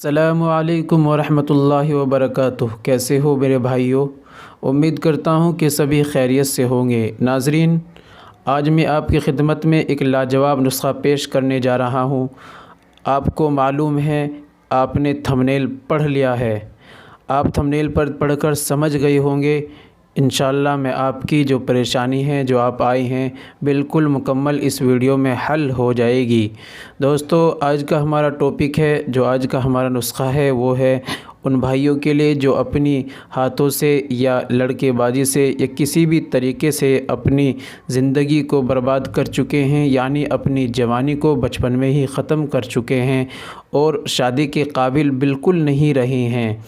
अस्सलामुअलैकुम वरहमतुल्लाहि वबरकातुह। कैसे हो मेरे भाइयों? उम्मीद करता हूँ कि सभी खैरियत से होंगे। नाज़रीन, आज मैं आपकी खिदमत में एक लाजवाब नुस्ख़ा पेश करने जा रहा हूँ। आपको मालूम है, आपने थंबनेल पढ़ लिया है। आप थंबनेल पर पढ़कर समझ गए होंगे इंशाअल्लाह मैं आपकी जो परेशानी है, जो आप आए हैं, बिल्कुल मुकम्मल इस वीडियो में हल हो जाएगी। दोस्तों, आज का हमारा टॉपिक है, जो आज का हमारा नुस्ख़ा है वो है उन भाइयों के लिए जो अपनी हाथों से या लड़केबाजी से या किसी भी तरीके से अपनी ज़िंदगी को बर्बाद कर चुके हैं, यानी अपनी जवानी को बचपन में ही ख़त्म कर चुके हैं और शादी के काबिल बिल्कुल नहीं रहे हैं।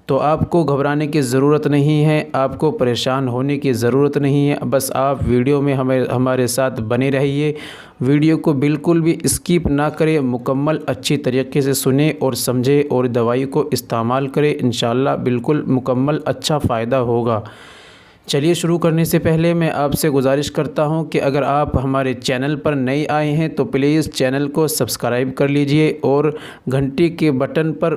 तो आपको घबराने की ज़रूरत नहीं है, आपको परेशान होने की ज़रूरत नहीं है। बस आप वीडियो में हमारे साथ बने रहिए। वीडियो को बिल्कुल भी स्किप ना करें, मुकम्मल अच्छी तरीके से सुने और समझे और दवाई को इस्तेमाल करें। इंशाअल्लाह बिल्कुल मुकम्मल अच्छा फ़ायदा होगा। चलिए, शुरू करने से पहले मैं आपसे गुजारिश करता हूं कि अगर आप हमारे चैनल पर नए आए हैं तो प्लीज़ चैनल को सब्सक्राइब कर लीजिए और घंटी के बटन पर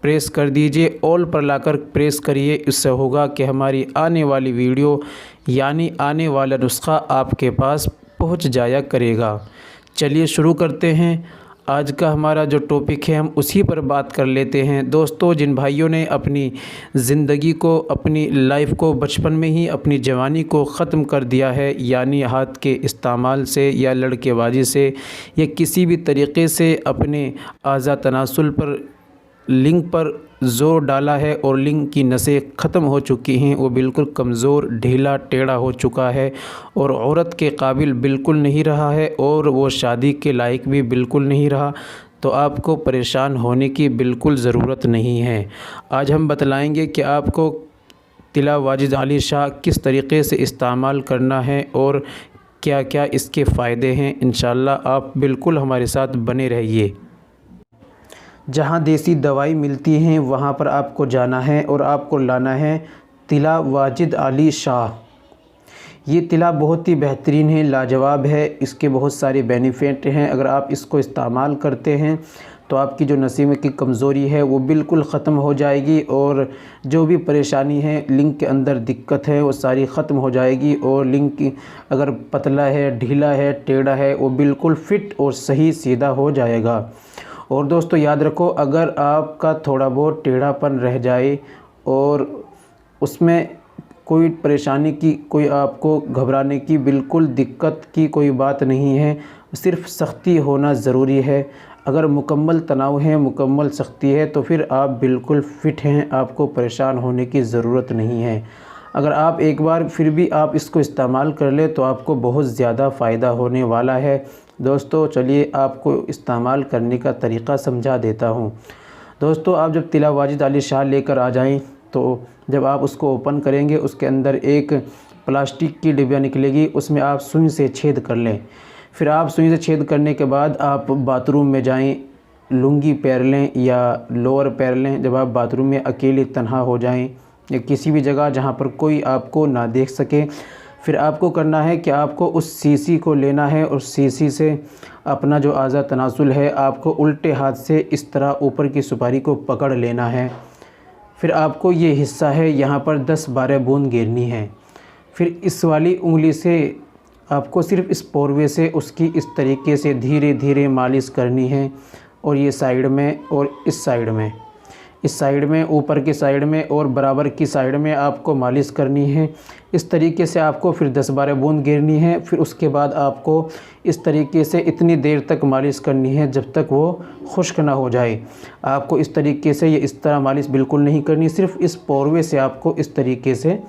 प्रेस कर दीजिए, ऑल पर लाकर प्रेस करिए। इससे होगा कि हमारी आने वाली वीडियो यानी आने वाला नुस्ख़ा आपके पास पहुंच जाया करेगा। चलिए शुरू करते हैं। आज का हमारा जो टॉपिक है हम उसी पर बात कर लेते हैं। दोस्तों, जिन भाइयों ने अपनी ज़िंदगी को, अपनी लाइफ को बचपन में ही अपनी जवानी को ख़त्म कर दिया है, यानी हाथ के इस्तेमाल से या लड़केबाजी से या किसी भी तरीक़े से अपने आज़ा तनासुल पर लिंग पर ज़ोर डाला है और लिंग की नसें ख़त्म हो चुकी हैं, वो बिल्कुल कमज़ोर, ढीला टेढ़ा हो चुका है और औरत के काबिल बिल्कुल नहीं रहा है और वो शादी के लायक भी बिल्कुल नहीं रहा, तो आपको परेशान होने की बिल्कुल ज़रूरत नहीं है। आज हम बतलाएंगे कि आपको तिला वाजिद अली शाह किस तरीक़े से इस्तेमाल करना है और क्या क्या इसके फ़ायदे हैं। इंशाअल्लाह आप बिल्कुल हमारे साथ बने रहिए। जहाँ देसी दवाई मिलती हैं वहाँ पर आपको जाना है और आपको लाना है तिला वाजिद अली शाह। ये तिला बहुत ही बेहतरीन है, लाजवाब है। इसके बहुत सारे बेनिफिट हैं। अगर आप इसको इस्तेमाल करते हैं तो आपकी जो नसीब की कमज़ोरी है वो बिल्कुल ख़त्म हो जाएगी और जो भी परेशानी है, लिंग के अंदर दिक्कत है, वो सारी ख़त्म हो जाएगी और लिंग की अगर पतला है, ढीला है, टेढ़ा है, वो बिल्कुल फ़िट और सही सीधा हो जाएगा। और दोस्तों याद रखो, अगर आपका थोड़ा बहुत टेढ़ापन रह जाए और उसमें कोई परेशानी की, कोई आपको घबराने की बिल्कुल दिक्कत की कोई बात नहीं है, सिर्फ सख्ती होना ज़रूरी है। अगर मुकम्मल तनाव है, मुकम्मल सख्ती है तो फिर आप बिल्कुल फ़िट हैं, आपको परेशान होने की ज़रूरत नहीं है। अगर आप एक बार फिर भी आप इसको इस्तेमाल कर ले तो आपको बहुत ज़्यादा फ़ायदा होने वाला है। दोस्तों चलिए आपको इस्तेमाल करने का तरीक़ा समझा देता हूँ। दोस्तों, आप जब तिला वाजिद अली शाह लेकर आ जाएं तो जब आप उसको ओपन करेंगे, उसके अंदर एक प्लास्टिक की डिब्बा निकलेगी, उसमें आप सुई से छेद कर लें। फिर आप सुई से छेद करने के बाद आप बाथरूम में जाएं, लुंगी पहन लें या लोअर पहन लें। जब आप बाथरूम में अकेले तन्हा हो जाएं या किसी भी जगह जहाँ पर कोई आपको ना देख सके, फिर आपको करना है कि आपको उस शीशी को लेना है और शीशी से अपना जो आज़ा तनासुल है आपको उल्टे हाथ से इस तरह ऊपर की सुपारी को पकड़ लेना है। फिर आपको ये हिस्सा है यहाँ पर 10-12 बूंद गिरनी है। फिर इस वाली उंगली से आपको सिर्फ इस पोरवे से उसकी इस तरीके से धीरे धीरे मालिश करनी है और ये साइड में और इस साइड में, इस साइड में, ऊपर की साइड में और बराबर की साइड में आपको मालिश करनी है। इस तरीके से आपको फिर 10-12 बूंद गिरनी है। फिर उसके बाद आपको इस तरीके से इतनी देर तक मालिश करनी है जब तक वो खुश्क ना हो जाए। आपको इस तरीके से, ये इस तरह मालिश बिल्कुल नहीं करनी, सिर्फ इस पोरवे से आपको इस तरीके से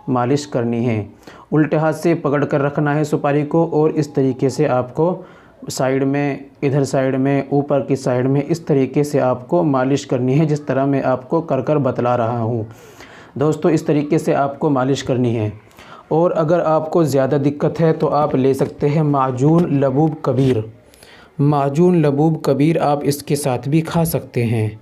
मालिश करनी है। उल्टे हाथ से पकड़ कर रखना है सुपारी को और इस तरीके से आपको साइड में, इधर साइड में, ऊपर की साइड में इस तरीके से आपको मालिश करनी है, जिस तरह मैं आपको कर कर बतला रहा हूँ। दोस्तों, इस तरीके से आपको मालिश करनी है। और अगर आपको ज़्यादा दिक्कत है तो आप ले सकते हैं माजून लबूब कबीर। माजून लबूब कबीर आप इसके साथ भी खा सकते हैं।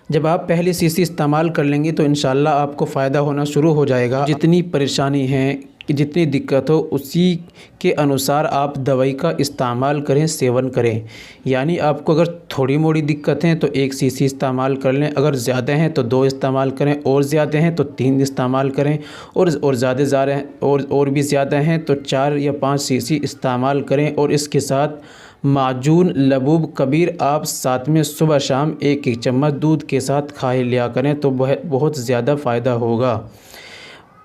जब आप पहली शीशी इस्तेमाल कर लेंगे तो इंशाल्लाह आपको फ़ायदा होना शुरू हो जाएगा। जितनी परेशानी है, कि जितनी दिक्कत हो उसी के अनुसार आप दवाई का इस्तेमाल करें, सेवन करें। यानी आपको अगर थोड़ी मोड़ी दिक्कत है तो 1 सीसी इस्तेमाल कर लें, अगर ज़्यादा हैं तो 2 इस्तेमाल करें, और ज़्यादा हैं तो 3 इस्तेमाल करें, और ज़्यादा हैं और भी ज़्यादा हैं तो 4 या 5 सीसी इस्तेमाल करें। और इसके साथ माजून लबूब कबीर आप साथ में सुबह शाम 1-1 चम्मच दूध के साथ खाए लिया करें तो बहुत ज़्यादा फ़ायदा होगा।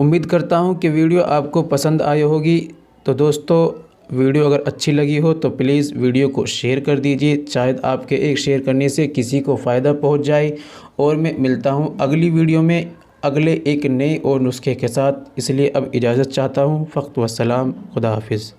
उम्मीद करता हूँ कि वीडियो आपको पसंद आई होगी। तो दोस्तों, वीडियो अगर अच्छी लगी हो तो प्लीज़ वीडियो को शेयर कर दीजिए, शायद आपके एक शेयर करने से किसी को फ़ायदा पहुँच जाए। और मैं मिलता हूँ अगली वीडियो में अगले एक नए और नुस्खे के साथ। इसलिए अब इजाज़त चाहता हूँ। फ़क्त वस्सलाम, खुदा हाफिज़।